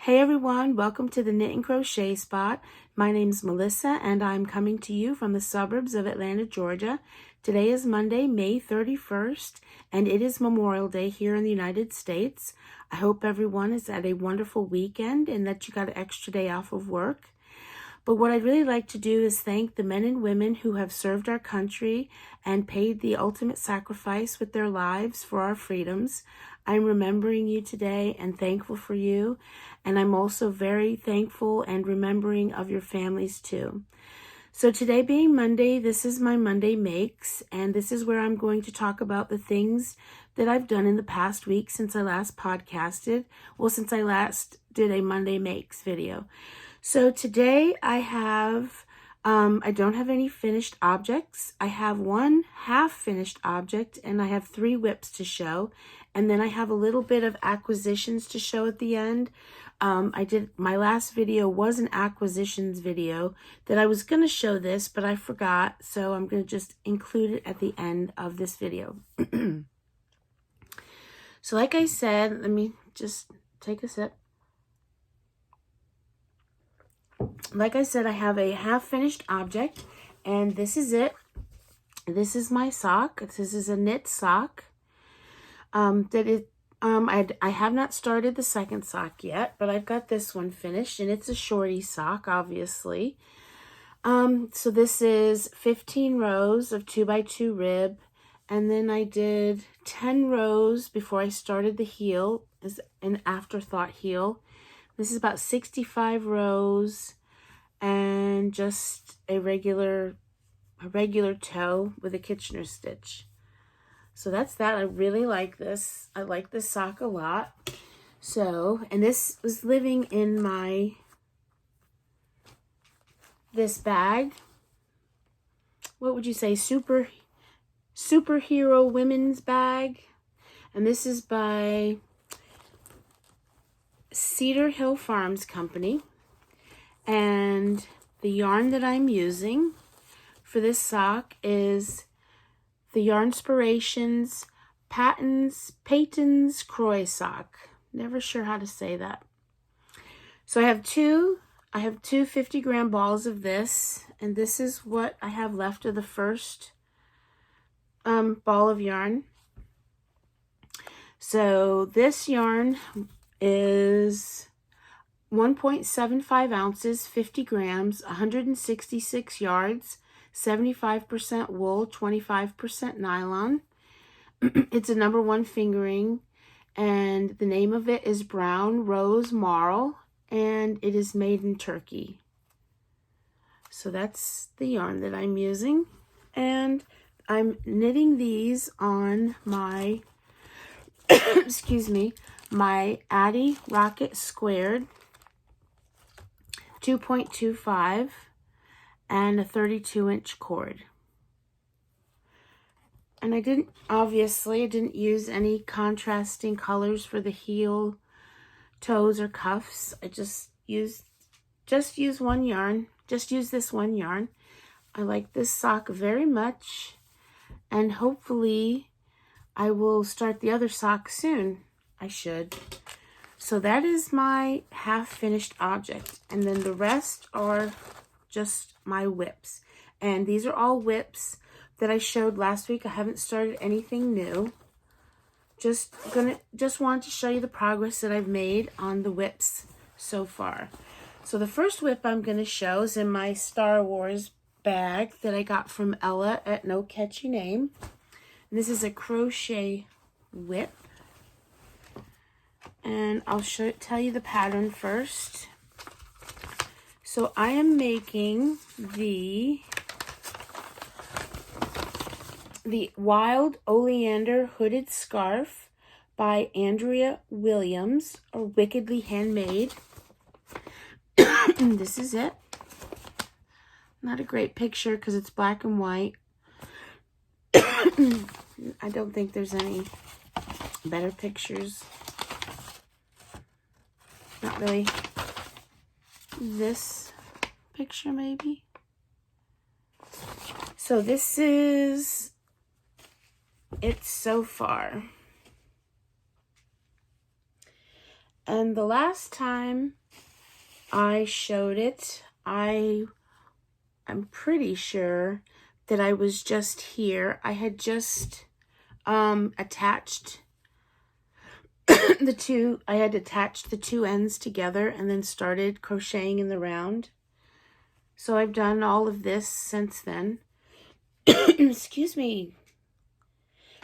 Hey everyone, welcome to the Knit and Crochet Spot. My name's Melissa and I'm coming to you from the suburbs of Atlanta, Georgia. Today is Monday, May 31st, and it is Memorial Day here in the United States. I hope everyone has had a wonderful weekend and that you got an extra day off of work. But what I'd really like to do is thank the men and women who have served our country and paid the ultimate sacrifice with their lives for our freedoms. I'm remembering you today and thankful for you. And I'm also very thankful and remembering of your families too. So today being Monday, this is my Monday Makes, and this is where I'm going to talk about the things that I've done in the past week since I last podcasted. Well, since I last did a Monday Makes video. So today I have, I don't have any finished objects. I have one half finished object and I have 3 whips to show. And then I have a little bit of acquisitions to show at the end. My last video was an acquisitions video that I was going to show this, but I forgot. So I'm going to just include it at the end of this video. So like I said, let me just take a sip. Like I said, I have a half-finished object, and this is it. This is my sock. This is a knit sock. I have not started the second sock yet, but I've got this one finished, and it's a shorty sock, obviously. So this is 15 rows of 2x2 rib, and then I did 10 rows before I started the heel, as an afterthought heel. This is about 65 rows and just a regular toe with a Kitchener stitch. So that's that. I really like this. I like this sock a lot. So, and this was living in this bag. What would you say? Superhero women's bag. And this is by Cedar Hill Farms Company, and the yarn that I'm using for this sock is the Yarnspirations Patons Kroy sock. Never sure how to say that. So I have two 50-gram balls of this, and this is what I have left of the first ball of yarn. So this yarn is 1.75 ounces, 50 grams, 166 yards, 75% wool, 25% nylon. It's a number 1 fingering, and the name of it is Brown Rose Marl, and it is made in Turkey. So that's the yarn that I'm using, and I'm knitting these on my excuse me, my Addy Rocket Squared 2.25 and a 32-inch cord. And I didn't use any contrasting colors for the heel, toes, or cuffs. I just used one yarn. Just use this one yarn. I like this sock very much, and hopefully I will start the other sock soon. I should. So that is my half-finished object. And then the rest are just my whips. And these are all whips that I showed last week. I haven't started anything new. Just wanted to show you the progress that I've made on the whips so far. So the first whip I'm going to show is in my Star Wars bag that I got from Ella at No Catchy Name. And this is a crochet whip. And I'll tell you the pattern first. So I am making the Wild Oleander Hooded Scarf by Andrea Williams, or Wickedly Handmade. This is it. Not a great picture because it's black and white. I don't think there's any better pictures. Not really. This picture maybe. So this is it so far. And the last time I showed it, I'm pretty sure that I was just here. I had just attached I had attached the two ends together and then started crocheting in the round. So I've done all of this since then. Excuse me.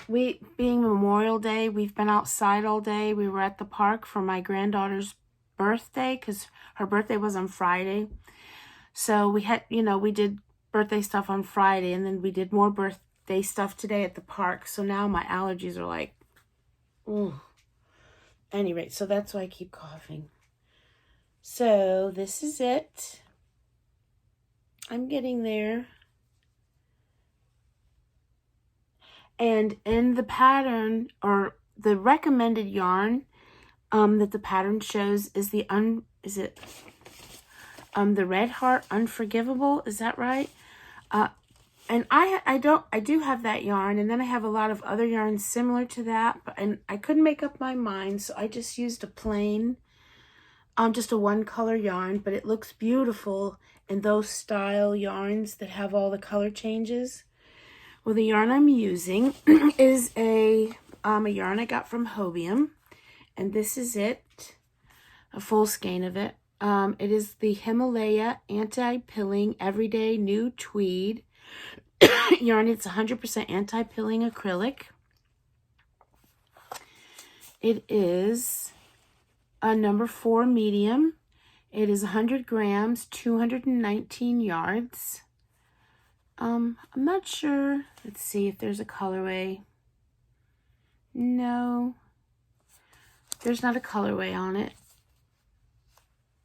Being Memorial Day, we've been outside all day. We were at the park for my granddaughter's birthday because her birthday was on Friday. So we had, we did birthday stuff on Friday, and then we did more birthday stuff today at the park. So now my allergies are like, ooh. Anyway, so that's why I keep coughing. So this is it. I'm getting there. And in the pattern, or the recommended yarn that the pattern shows is the Red Heart Unforgivable. Is that right? And I do have that yarn, and then I have a lot of other yarns similar to that, and I couldn't make up my mind, so I just used a plain, just a one color yarn, but it looks beautiful in those style yarns that have all the color changes. Well, the yarn I'm using is a yarn I got from Hobium, and this is it, a full skein of it. It is the Himalaya Anti-Pilling Everyday New Tweed yarn. It's 100% anti-pilling acrylic. It is a number 4 medium. It is 100 grams, 219 yards. I'm not sure. Let's see if there's a colorway. No, there's not a colorway on it.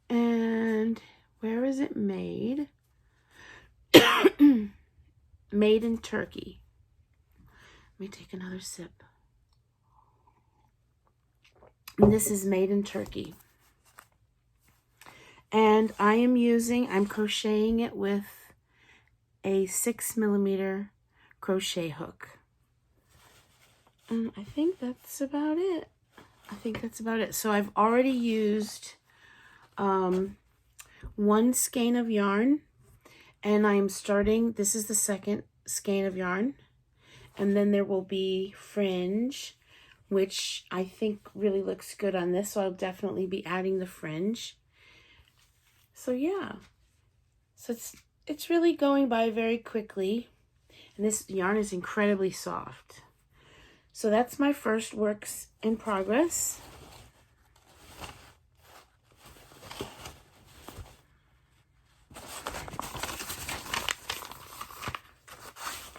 And where is it made? Made in Turkey. Let me take another sip. And this is made in Turkey. And I'm crocheting it with a 6mm crochet hook. And I think that's about it. So I've already used one skein of yarn, and I am starting, this is the second skein of yarn, and then there will be fringe, which I think really looks good on this, so I'll definitely be adding the fringe. So yeah, so it's really going by very quickly, and this yarn is incredibly soft. So that's my first works in progress.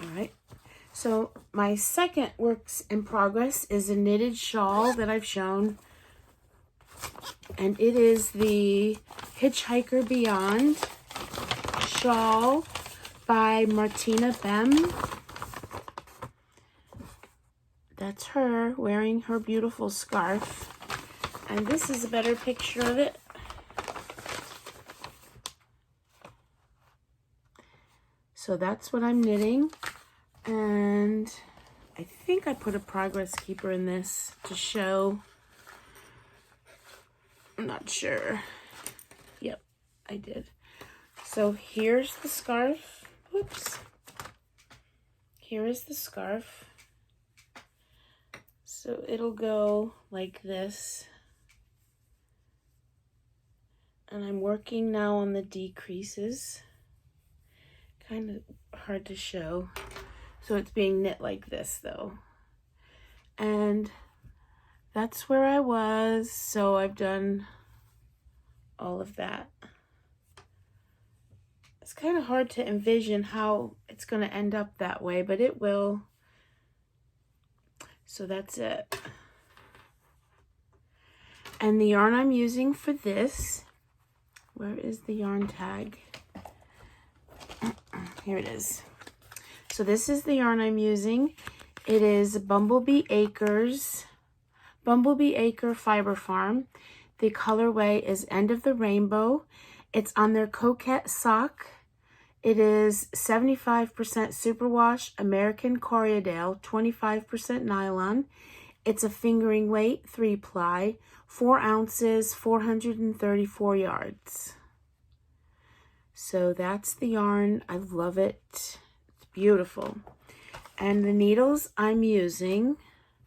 Alright, so my second works in progress is a knitted shawl that I've shown, and it is the Hitchhiker Beyond shawl by Martina Bem. That's her wearing her beautiful scarf, and this is a better picture of it. So that's what I'm knitting, and I think I put a progress keeper in this to show. I'm not sure. Yep, I did. So here's the scarf. Whoops. Here is the scarf. So it'll go like this. And I'm working now on the decreases. Kind of hard to show. So it's being knit like this though. And that's where I was. So I've done all of that. It's kind of hard to envision how it's going to end up that way, but it will. So that's it. And the yarn I'm using for this, where is the yarn tag? Here it is. So this is the yarn I'm using. It is Bumblebee Acres, Bumblebee Acre Fiber Farm. The colorway is End of the Rainbow. It's on their Coquette sock. It is 75% superwash American Corriedale, 25% nylon. It's a fingering weight, 3-ply, 4 ounces, 434 yards. So that's the yarn. I love it. It's beautiful. And the needles I'm using,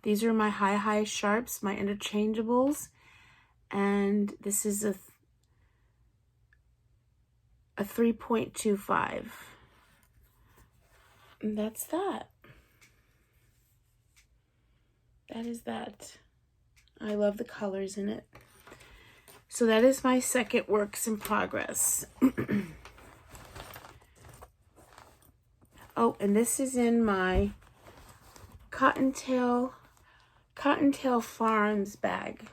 these are my high sharps, my interchangeables. And this is a 3.25. And that's that. That is that. I love the colors in it. So that is my second works in progress. Oh, and this is in my Cottontail Farms bag.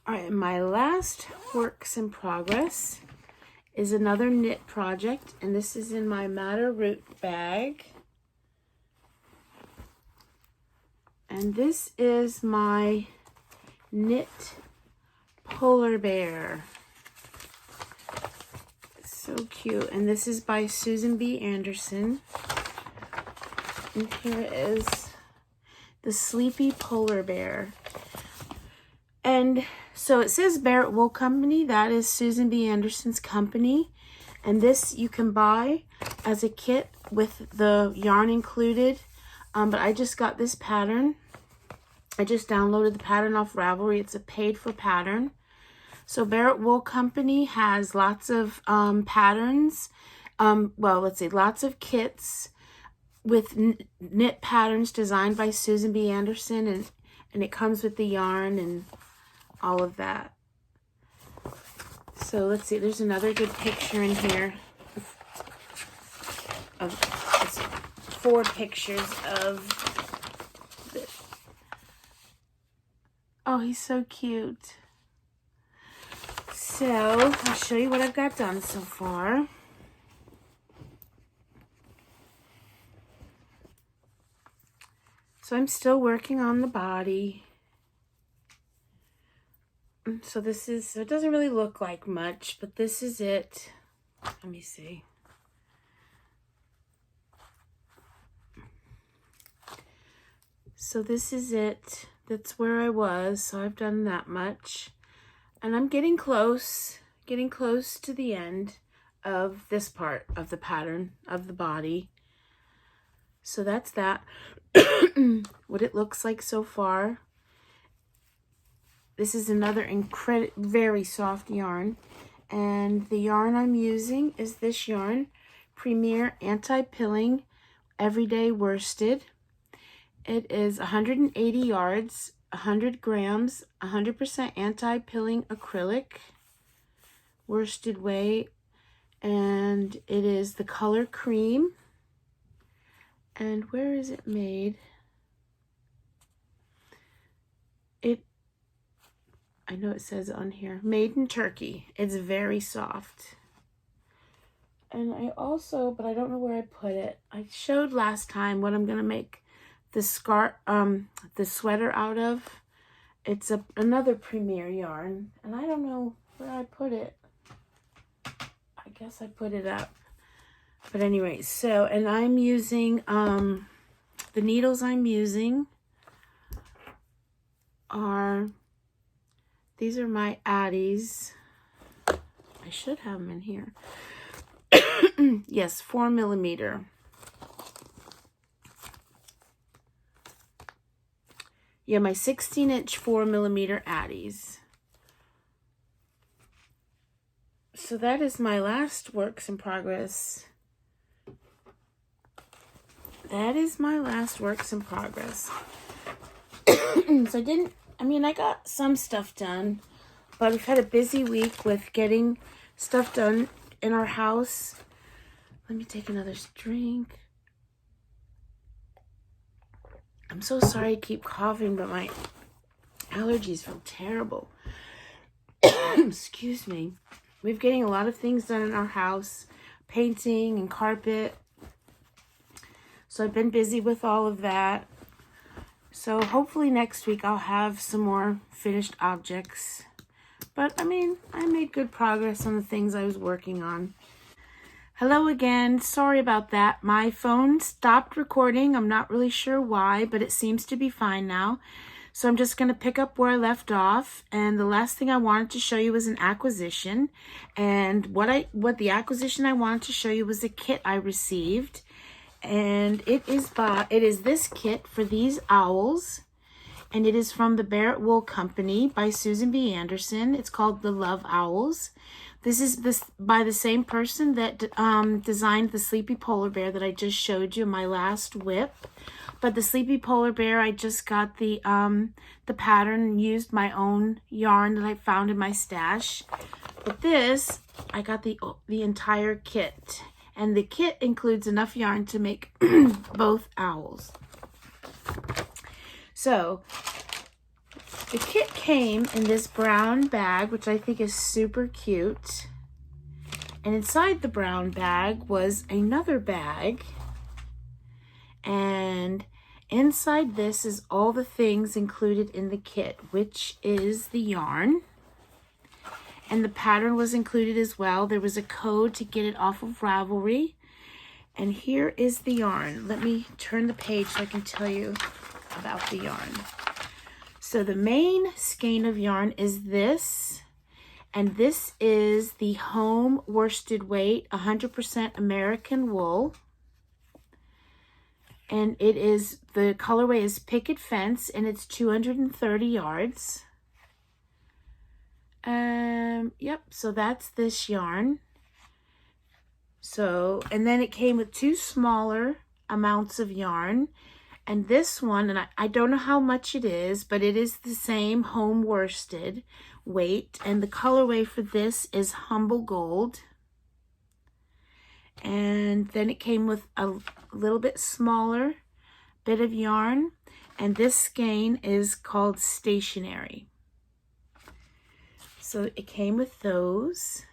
All right, my last works in progress is another knit project, and this is in my Madder Root bag. And this is my knit polar bear. So cute. And this is by Susan B. Anderson. And here is the sleepy polar bear. And so it says Barrett Wool Company. That is Susan B. Anderson's company. And this you can buy as a kit with the yarn included. But I just got this pattern. I just downloaded the pattern off Ravelry. It's a paid-for pattern. So Barrett Wool Company has lots of patterns. Well, let's see, lots of kits with knit patterns designed by Susan B. Anderson. And it comes with the yarn and all of that. So let's see, there's another good picture in here. Of 4 pictures of this. Oh, he's so cute. So I'll show you what I've got done so far. So I'm still working on the body. So this is, so it doesn't really look like much, but this is it. Let me see. So this is it. That's where I was. So I've done that much. And I'm getting close to the end of this part of the pattern of the body. So that's that. What it looks like so far. This is another very soft yarn. And the yarn I'm using is this yarn, Premier Anti-Pilling Everyday Worsted. It is 180 yards, 100 grams, 100% anti-pilling acrylic, worsted weight, and it is the color cream. And where is it made? I know it says on here, made in Turkey. It's very soft. And I also, but I don't know where I put it. I showed last time what I'm gonna make the sweater out of. It's another Premier yarn, and I don't know where I put it. I guess I put it up. But anyway, so, and I'm using, the needles I'm using are, these are my Addies. I should have them in here. Yes, 4mm. Yeah, my 16-inch 4mm Addies. So that is my last works in progress. That is my last works in progress. So I got some stuff done, but I've had a busy week with getting stuff done in our house. Let me take another drink. I'm so sorry I keep coughing, but my allergies feel terrible. Excuse me. We're getting a lot of things done in our house, painting and carpet. So I've been busy with all of that. So hopefully next week I'll have some more finished objects. But I made good progress on the things I was working on. Hello again. Sorry about that. My phone stopped recording. I'm not really sure why, but it seems to be fine now. So I'm just going to pick up where I left off. And the last thing I wanted to show you was an acquisition. And what the acquisition I wanted to show you was a kit I received. And it is this kit for these owls. And it is from the Barrett Wool Company by Susan B. Anderson. It's called the Love Owls. This is by the same person that designed the Sleepy Polar Bear that I just showed you in my last whip. But the Sleepy Polar Bear, I just got the pattern and used my own yarn that I found in my stash. But this, I got the entire kit. And the kit includes enough yarn to make both owls. So, the kit came in this brown bag, which I think is super cute. And inside the brown bag was another bag. And inside this is all the things included in the kit, which is the yarn. And the pattern was included as well. There was a code to get it off of Ravelry. And here is the yarn. Let me turn the page so I can tell you about the yarn. So the main skein of yarn is this, and this is the home worsted weight 100% American wool, and the colorway is Picket Fence, and it's 230 yards. Yep, so that's this yarn. So, and then it came with 2 smaller amounts of yarn. And this one, and I don't know how much it is, but it is the same home worsted weight. And the colorway for this is Humble Gold. And then it came with a little bit smaller bit of yarn. And this skein is called Stationary. So it came with those.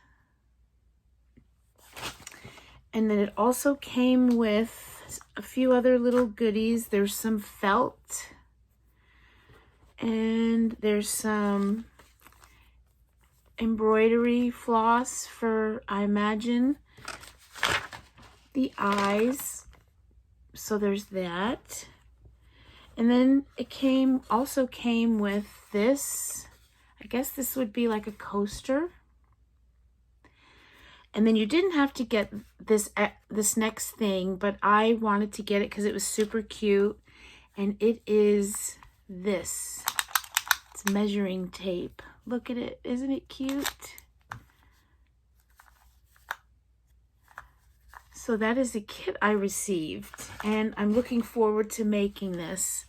And then it also came with a few other little goodies. There's some felt, and there's some embroidery floss for, I imagine, the eyes. So there's that. And then it also came with this. I guess this would be like a coaster. And then you didn't have to get this next thing, but I wanted to get it because it was super cute. And it is this. It's measuring tape. Look at it. Isn't it cute? So that is the kit I received. And I'm looking forward to making this.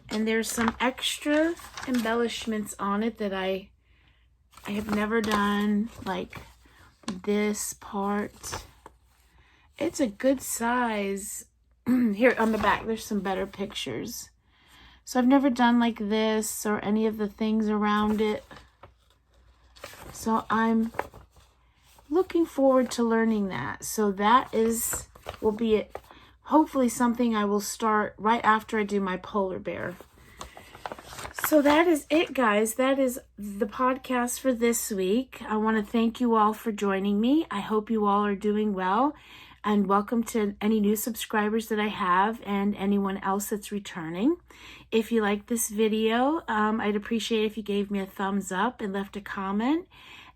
And there's some extra embellishments on it that I have never done, like this part. It's a good size. Here on the back there's some better pictures. So I've never done like this or any of the things around it, so I'm looking forward to learning that. So that will be hopefully something I will start right after I do my polar bear. So that is it, guys. That is the podcast for this week. I want to thank you all for joining me. I hope you all are doing well, and welcome to any new subscribers that I have and anyone else that's returning. If you like this video, I'd appreciate if you gave me a thumbs up and left a comment.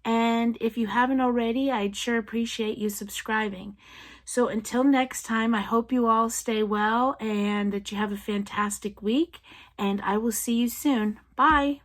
And if you haven't already, I'd sure appreciate you subscribing. So until next time, I hope you all stay well and that you have a fantastic week. And I will see you soon. Bye.